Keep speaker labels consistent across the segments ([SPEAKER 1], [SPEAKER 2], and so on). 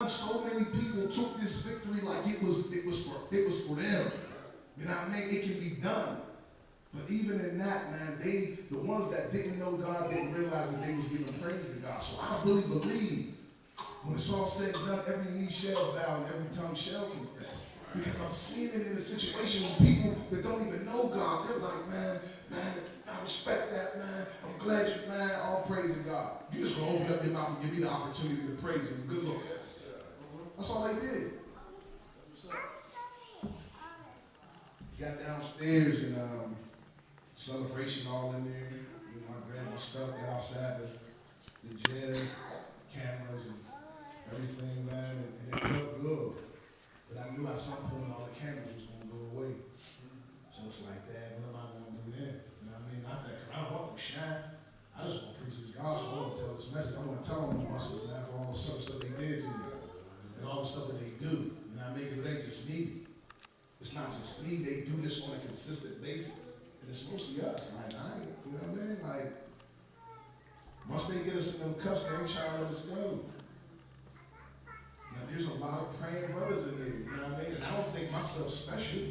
[SPEAKER 1] because so many people took this victory like it was for them. You know what I mean? It can be done. But even in that, man, the ones that didn't know God didn't realize that they was giving praise to God. So I really believe when it's all said and done, every knee shall bow and every tongue shall confess. Because I'm seeing it in a situation with people that don't even know God. They're like, man, I respect that, man. I'm glad you, man, all praise to God. You just gonna open up your mouth and give me the opportunity to praise him. Good Lord. That's all they did. Got downstairs and celebration all in there. You know, I grabbed my stuff, got outside the jail, cameras and everything, man, and it felt good. But I knew at some point all the cameras was gonna go away. So it's like, damn, what am I gonna do then? You know what I mean? Not that, cause I don't want to shine. I just want to preach this gospel. I want to tell this message. I want to tell them the muscles, man, for all the stuff they did to me. And all the stuff that they do. You know what I mean? Because it ain't just me. It's not just me. They do this on a consistent basis. And it's mostly us. Like, I ain't, you know what I mean? Like, once they get us in them cuffs, they ain't trying to let us go. Now, there's a lot of praying brothers in there, you know what I mean? And I don't think myself special.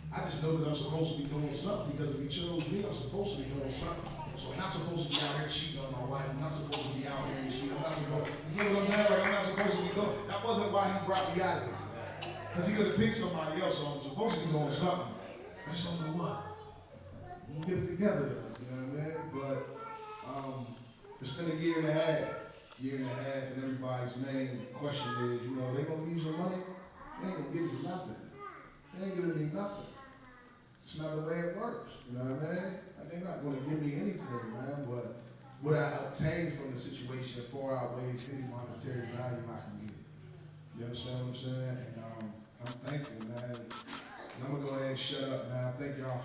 [SPEAKER 1] I just know that I'm supposed to be doing something because if he chose me, I'm supposed to be doing something. So I'm not supposed to be out here cheating on my wife. I'm not supposed to be out here in the street. I'm not supposed, you know what I'm saying? Like, I'm not supposed to be doing, that wasn't why he brought me out of here. Because he could have picked somebody else, so I'm supposed to be doing something. I just don't know what. We'll get it together, you know what I mean? But it's been a year and a half, and everybody's main question is, you know, they gonna use your money? They ain't gonna give you nothing. They ain't giving me nothing. It's not the way it works, you know what I mean? They're not gonna give me anything, man, but what I obtained from the situation far outweighs any monetary value I can get. You understand what I'm saying? And I'm thankful, man. And I'm gonna go ahead and shut up, man. Thank y'all for